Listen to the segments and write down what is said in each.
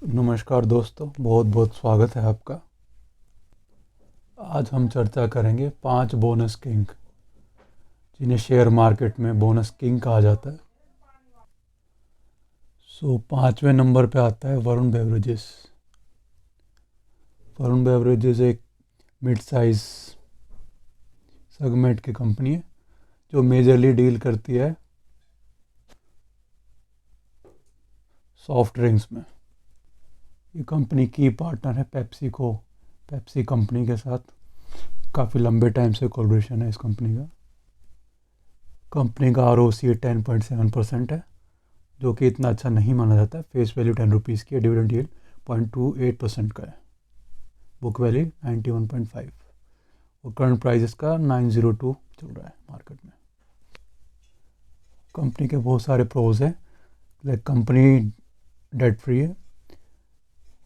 नमस्कार दोस्तों, बहुत बहुत स्वागत है आपका। आज हम चर्चा करेंगे 5 बोनस किंग, जिन्हें शेयर मार्केट में बोनस किंग कहा जाता है। 5वें नंबर पे आता है वरुण बेवरेजेस। वरुण बेवरेजेस एक मिड साइज सेगमेंट की कंपनी है जो मेजरली डील करती है सॉफ्ट ड्रिंक्स में। ये कंपनी की पार्टनर है पेप्सी कंपनी के साथ काफ़ी लंबे टाइम से कोलैबोरेशन है इस कंपनी का। कंपनी का ROC 10.7% है, जो कि इतना अच्छा नहीं माना जाता है। फेस वैल्यू 10 रुपीज़ की है। डिविडेंड यील्ड 0.28% का है। बुक वैल्यू 91.5 और करंट प्राइस इसका 902 चल रहा है मार्केट में। कंपनी के बहुत सारे प्रोज हैं, लाइक कंपनी डेट फ्री है।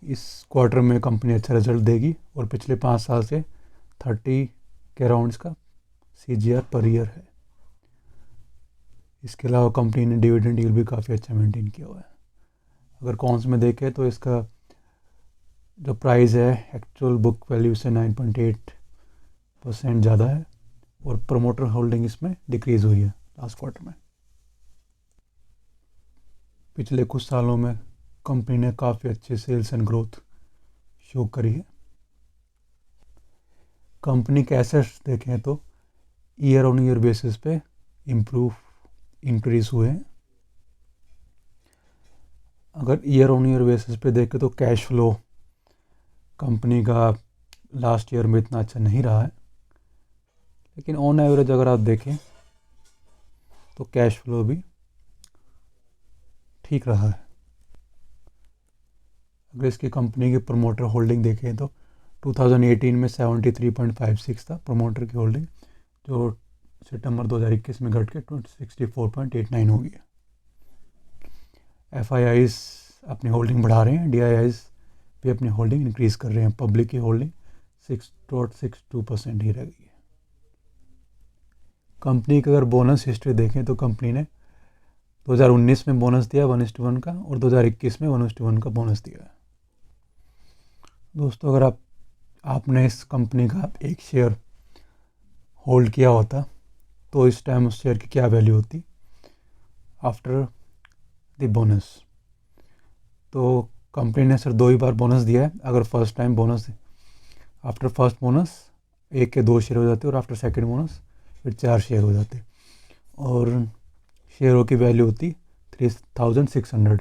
इस क्वार्टर में कंपनी अच्छा रिजल्ट देगी और पिछले 5 साल से 30 के अराउंड का CAGR पर ईयर है। इसके अलावा कंपनी ने डिविडेंड यील्ड भी काफ़ी अच्छा मेंटेन किया हुआ है। अगर कॉन्स में देखें तो इसका जो प्राइस है एक्चुअल बुक वैल्यू से 9.8% ज़्यादा है और प्रमोटर होल्डिंग इसमें डिक्रीज़ हुई है लास्ट क्वार्टर में। पिछले कुछ सालों में कंपनी ने काफ़ी अच्छे सेल्स एंड ग्रोथ शो करी है। कंपनी के एसेट्स देखें तो ईयर ऑन ईयर बेसिस पे इंक्रीज हुए हैं। अगर ईयर ऑन ईयर बेसिस पे देखें तो कैश फ्लो कंपनी का लास्ट ईयर में इतना अच्छा नहीं रहा है, लेकिन ऑन एवरेज अगर आप देखें तो कैश फ्लो भी ठीक रहा है। अगर इसकी कंपनी की प्रमोटर होल्डिंग देखें तो 2018 में 73.56 था प्रमोटर की होल्डिंग, जो सितंबर 2021 में घट के 64.89 हो गई है। FIIs अपनी होल्डिंग बढ़ा रहे हैं, DIIs भी अपनी होल्डिंग इंक्रीज़ कर रहे हैं। पब्लिक की होल्डिंग 6.62% ही रह गई है। कंपनी की अगर बोनस हिस्ट्री देखें तो कंपनी ने 2019 में बोनस दिया 1:1 का और 2021 में 1:1 का बोनस दिया है। दोस्तों, अगर आपने इस कंपनी का एक शेयर होल्ड किया होता तो इस टाइम उस शेयर की क्या वैल्यू होती आफ्टर द बोनस। तो कंपनी ने सिर्फ 2 ही बार बोनस दिया है। अगर first time bonus after first bonus 1 के 2 शेयर हो जाते और आफ्टर सेकंड बोनस फिर 4 शेयर हो जाते और शेयरों की वैल्यू होती 3600,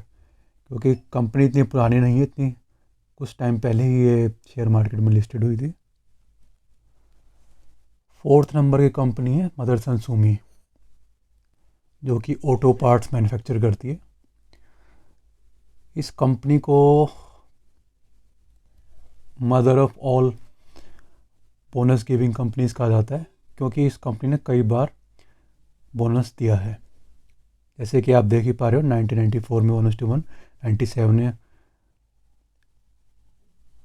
क्योंकि कंपनी इतनी पुरानी नहीं है, इतनी कुछ टाइम पहले ही ये शेयर मार्केट में लिस्टेड हुई थी। 4th नंबर की कंपनी है मदरसन सुमी, जो कि ऑटो पार्ट्स मैन्युफैक्चर करती है। इस कंपनी को mother of all bonus giving companies कहा जाता है, क्योंकि इस कंपनी ने कई बार बोनस दिया है। जैसे कि आप देख ही पा रहे हो, 1994 में 1:1, 97 में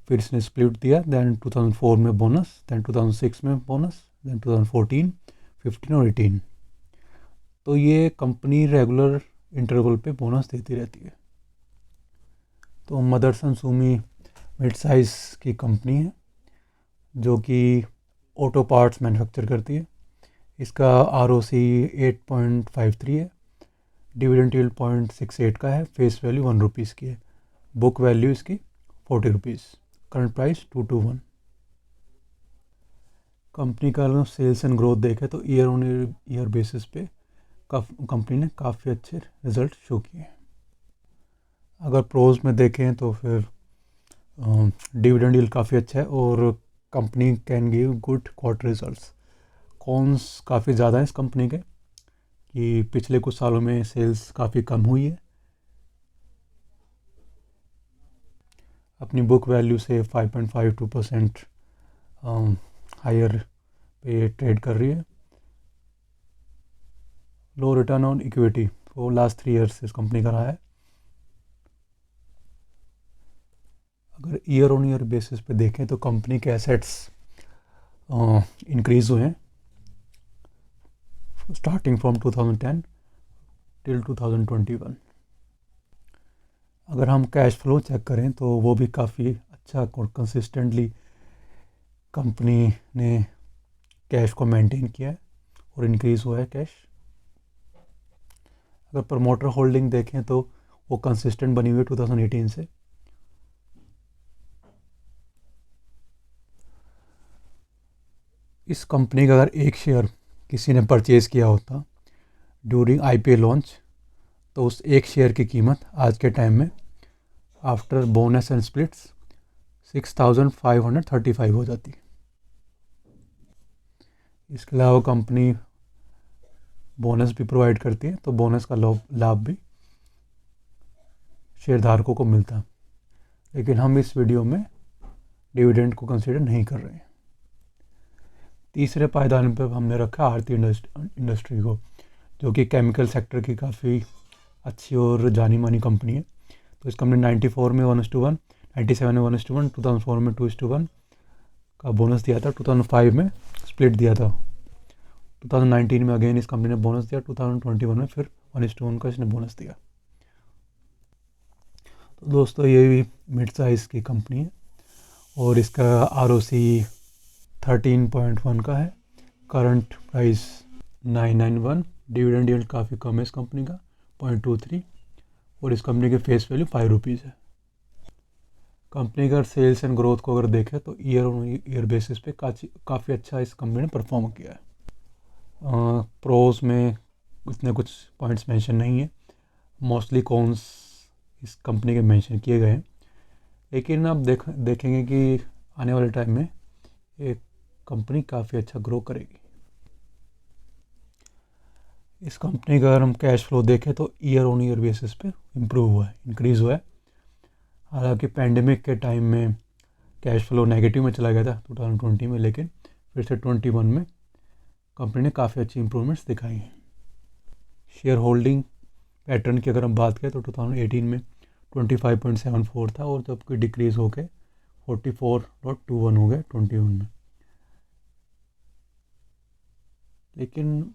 फिर इसने स्प्लिट दिया, दैन 2004 में बोनस, दैन 2006 में बोनस, दैन 2014, 15 और 18। तो ये कंपनी रेगुलर इंटरवल पे बोनस देती रहती है। तो मदरसन सुमी मिड साइज की कंपनी है जो कि ऑटो पार्ट्स मैन्युफैक्चर करती है। इसका ROC 8.53 है। डिविडेंड यील्ड 0.68 का है। फेस वैल्यू 1 रुपीज़ की है। बुक वैल्यू इसकी 40 रुपीज़। Current price 221। कंपनी का सेल्स एंड ग्रोथ देखें तो ईयर ऑन ईयर बेसिस पे कंपनी ने काफ़ी अच्छे रिजल्ट शो किए हैं। अगर प्रोज में देखें तो फिर डिविडेंड यील्ड काफ़ी अच्छा है और company can give good quarter results. Cons काफ़ी ज़्यादा है इस कंपनी के कि पिछले कुछ सालों में सेल्स काफ़ी कम हुई है। अपनी बुक वैल्यू से 5.52% हायर पे ट्रेड कर रही है। लो रिटर्न ऑन इक्विटी वो लास्ट 3 ईयर्स इस कंपनी का रहा है। अगर ईयर ऑन ईयर बेसिस पे देखें तो कंपनी के एसेट्स इंक्रीज हुए हैं स्टार्टिंग फ्रॉम 2010 टिल 2021। अगर हम कैश फ्लो चेक करें तो वो भी काफ़ी अच्छा और कंसिस्टेंटली कंपनी ने कैश को मेंटेन किया है और इंक्रीज़ हुआ है कैश। अगर प्रमोटर होल्डिंग देखें तो वो कंसिस्टेंट बनी हुई है 2018 से। इस कंपनी का अगर एक शेयर किसी ने परचेज़ किया होता ड्यूरिंग आईपीओ लॉन्च तो उस एक शेयर की कीमत आज के टाइम में आफ्टर बोनस एंड स्प्लिट्स 6535 हो जाती। इसके अलावा कंपनी बोनस भी प्रोवाइड करती है, तो बोनस का लाभ भी शेयरधारकों को मिलता। लेकिन हम इस वीडियो में डिविडेंड को कंसीडर नहीं कर रहे हैं। तीसरे पायदान पर हमने रखा आरती इंडस्ट्री को, जो कि केमिकल सेक्टर की काफ़ी अच्छी और जानी मानी कंपनी है। तो इस कंपनी 94 में 1:1, 97 में 1:1, 2004 में 2:1 का बोनस दिया था, 2005 में स्प्लिट दिया था, 2019 में अगेन इस कंपनी ने बोनस दिया, 2021 में फिर 1:1 का इसने बोनस दिया। तो दोस्तों ये भी मिड साइज़ की कंपनी है और इसका ROC 13.1 का है, करंट प्राइस 991, डिविडेंड यील्ड काफ़ी कम है इस कंपनी का 0.23 और इस कंपनी की फेस वैल्यू 5 रुपीज़ है। कंपनी का सेल्स एंड ग्रोथ को अगर देखें तो ईयर ऑन ईयर बेसिस पे काफ़ी अच्छा इस कंपनी ने परफॉर्म किया है। प्रोज में इतने कुछ पॉइंट्स मेंशन नहीं है, मोस्टली कॉन्स इस कंपनी के मेंशन किए गए हैं। लेकिन अब देखेंगे कि आने वाले टाइम में एक कंपनी काफ़ी अच्छा ग्रो करेगी। इस कंपनी का अगर हम कैश फ्लो देखें तो ईयर ऑन ईयर बेसिस पे इम्प्रूव हुआ है, इंक्रीज़ हुआ है। हालांकि पैंडमिक के टाइम में कैश फ्लो नेगेटिव में चला गया था 2020 में, लेकिन फिर से 21 में कंपनी ने काफ़ी अच्छी इंप्रूवमेंट्स दिखाई हैं। शेयर होल्डिंग पैटर्न की अगर हम बात करें तो 2018 में 25.74 था और जबकि डिक्रीज़ होकर 44.21 हो गया 21 में। लेकिन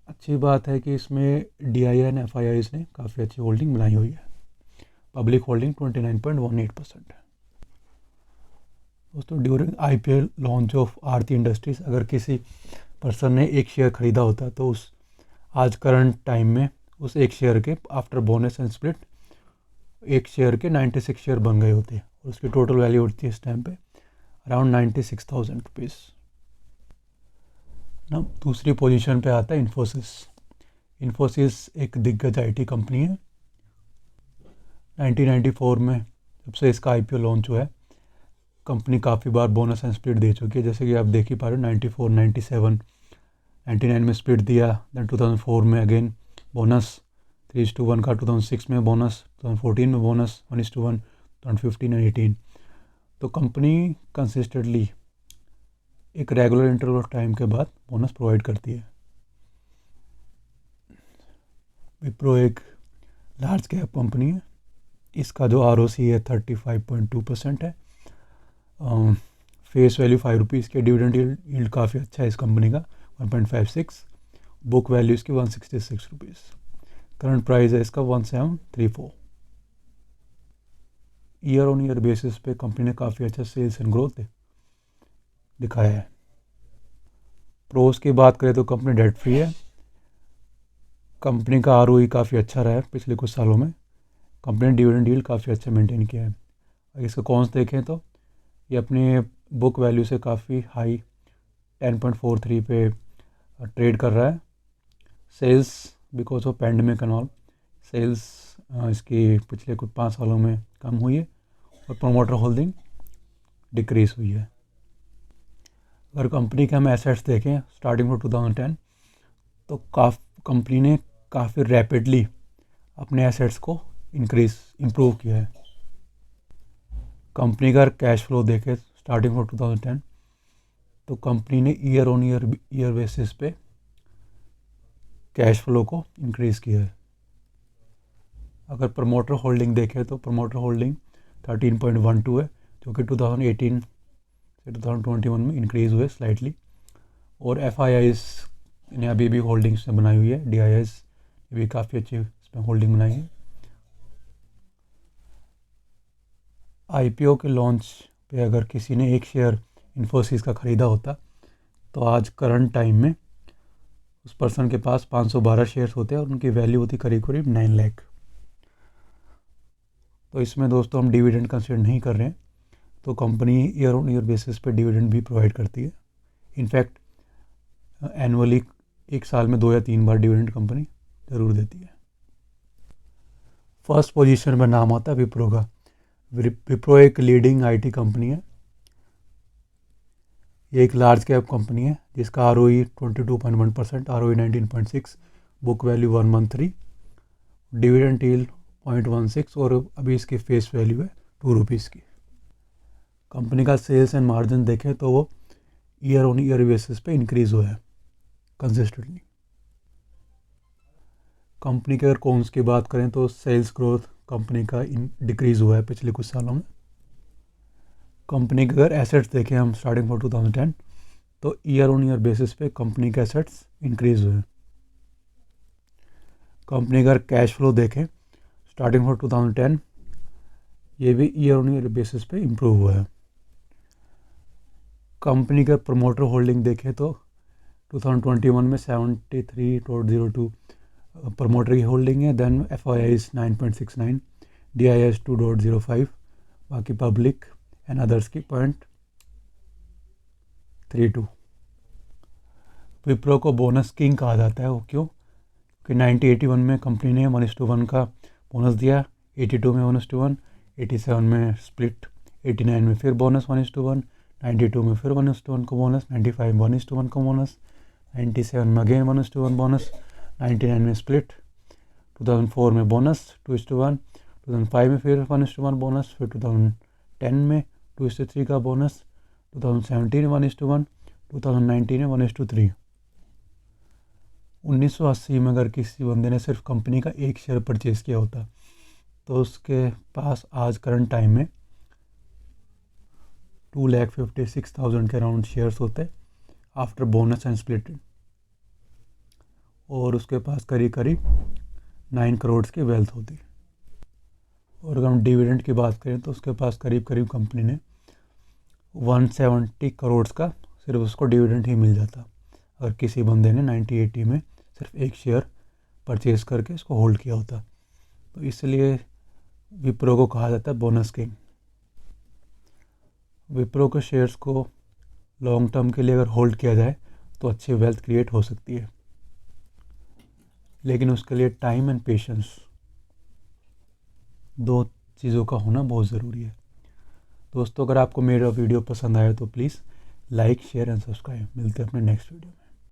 अच्छी बात है कि इसमें DII एंड FIIs ने काफ़ी अच्छी होल्डिंग बनाई हुई है। पब्लिक होल्डिंग 29.18% है। दोस्तों during IPO launch of Aarti industries अगर किसी पर्सन ने एक शेयर ख़रीदा होता तो उस आज करंट टाइम में उस एक शेयर के आफ्टर बोनस एंड स्प्लिट एक शेयर के 96 शेयर बन गए होते और उसकी टोटल वैल्यू होती है इस टाइम पे अराउंड 96,000 रुपीज़। ना दूसरी पोजीशन पे आता है इन्फोसिस एक दिग्गज IT कंपनी है। 1994 में जब से इसका IPO लॉन्च हुआ है कंपनी काफ़ी बार बोनस एंड स्प्लिट दे चुकी है, जैसे कि आप देख ही पा रहे हो 94, 97, 99 में स्प्लिट दिया, दैन 2004 में अगेन बोनस 3:1 का, 2006 में बोनस, 2014 में बोनस 1:1, 2015 एंड 18। तो कंपनी कंसिस्टेंटली एक रेगुलर इंटरवल ऑफ टाइम के बाद बोनस प्रोवाइड करती है। विप्रो एक लार्ज कैप कंपनी है, इसका जो ROC है 35.2% है, फेस वैल्यू 5 रुपीज़ के, डिविडेंड यील्ड काफ़ी अच्छा है इस कंपनी का 1.56, बुक वैल्यू इसकी 166 रुपीज़, करंट प्राइस है इसका 1734। ईयर ऑन ईयर बेसिस पे कंपनी ने काफ़ी अच्छा सेल्स एंड ग्रोथ दिखाया है। प्रोस की बात करें तो कंपनी डेट फ्री है, कंपनी का ROE काफ़ी अच्छा रहा है पिछले कुछ सालों में, कंपनी ने डिविडेंड यील्ड काफ़ी अच्छा मेंटेन किया है। अगर इसका कॉन्स देखें तो ये अपनी बुक वैल्यू से काफ़ी हाई 10.43 पे ट्रेड कर रहा है। Sales because of pandemic and all sales इसकी पिछले कुछ 5 सालों में कम हुई है और प्रोमोटर होल्डिंग डिक्रीज हुई है। अगर कंपनी के हम एसेट्स देखें स्टार्टिंग फ्रॉम 2010 तो कंपनी ने काफ़ी रैपिडली अपने एसेट्स को इम्प्रूव किया है। कंपनी का कैश फ्लो देखें स्टार्टिंग फ्रॉम 2010 तो कंपनी ने ईयर ऑन ईयर बेसिस पे कैश फ्लो को इंक्रीज़ किया है। अगर प्रमोटर होल्डिंग देखें तो प्रमोटर होल्डिंग 13.12 है, जो कि 2018 से 2021 में इंक्रीज़ हुए स्लाइटली, और FIIs ने अभी भी होल्डिंग्स बनाई हुई है, DIIs ने भी काफ़ी अच्छी इसमें होल्डिंग बनाई है। आईपीओ के लॉन्च पे अगर किसी ने एक शेयर इन्फोसिस का ख़रीदा होता तो आज करंट टाइम में उस पर्सन के पास 512 शेयर्स होते हैं और उनकी वैल्यू होती करीब करीब 9 लाख। तो इसमें दोस्तों हम डिविडेंड कंसिडर नहीं कर रहे हैं, तो company year on year basis पे डिविडेंड भी प्रोवाइड करती है। इनफैक्ट एनुअली एक साल में 2 या 3 बार डिविडेंड कंपनी ज़रूर देती है। फर्स्ट पोजीशन में नाम आता है विप्रो का। विप्रो एक लीडिंग आईटी कंपनी है। ये एक लार्ज कैप कंपनी है जिसका ROE 22.1%, ROE 19.6, book value 113, dividend yield 0.16 और अभी इसकी फेस वैल्यू है 2 रुपीज़ की। कंपनी का सेल्स एंड मार्जिन देखें तो वो ईयर ऑन ईयर बेसिस पे इंक्रीज हुआ है कंसिस्टेंटली। कंपनी के अगर कॉन्स की बात करें तो सेल्स ग्रोथ कंपनी का डिक्रीज़ हुआ है पिछले कुछ सालों में। कंपनी के अगर एसेट्स देखें हम स्टार्टिंग फॉर 2010 तो ईयर ऑन ईयर बेसिस पे कंपनी के एसेट्स इंक्रीज हुए। कंपनी का अगर कैश फ्लो देखें स्टार्टिंग फॉर 2010 ये भी ईयर ऑन ईयर बेसिस पे इम्प्रूव हुआ है। कंपनी का प्रमोटर होल्डिंग देखें तो 2021 में 73.02 प्रमोटर की होल्डिंग है, देन FIIs 9.69, DIS 2.05, बाकी पब्लिक एंड अदर्स की 0.32। विप्रो को बोनस किंग कहा जाता है। वो क्यों कि 1981 में कंपनी ने 1:1 का बोनस दिया, 82 में 1:1, 87 में स्प्लिट, 89 में फिर बोनस 1:1, 92 में फिर 1:1 को बोनस, 95 में 1:1 को बोनस, 97 में अगेन 1:1 बोनस, 99 में स्प्लिट, 2004 में बोनस 2:1, 2005 में फिर 1:1 बोनस, फिर 2010 में 2:3 का बोनस, 2017 में 1:1, 2019 में 1:3। 1980 में अगर किसी बंदे ने सिर्फ कंपनी का एक शेयर परचेज़ किया होता तो उसके पास आज करंट टाइम में 2,56,000 के अराउंड शेयर्स होते आफ्टर बोनस एंड स्प्लिटिंग, और उसके पास करीब करीब 9 करोड़ की वेल्थ होती। और अगर हम डिविडेंड की बात करें तो उसके पास करीब करीब कंपनी ने 170 करोड़ का सिर्फ उसको डिविडेंड ही मिल जाता अगर किसी बंदे ने 1980 में सिर्फ एक शेयर परचेज करके इसको होल्ड किया होता। तो इसलिए विप्रो को कहा जाता है बोनस किंग। विप्रो के शेयर्स को लॉन्ग टर्म के लिए अगर होल्ड किया जाए तो अच्छी वेल्थ क्रिएट हो सकती है, लेकिन उसके लिए टाइम एंड पेशेंस 2 चीज़ों का होना बहुत ज़रूरी है। दोस्तों अगर आपको मेरा वीडियो पसंद आया तो please like share and subscribe. मिलते हैं अपने नेक्स्ट वीडियो में।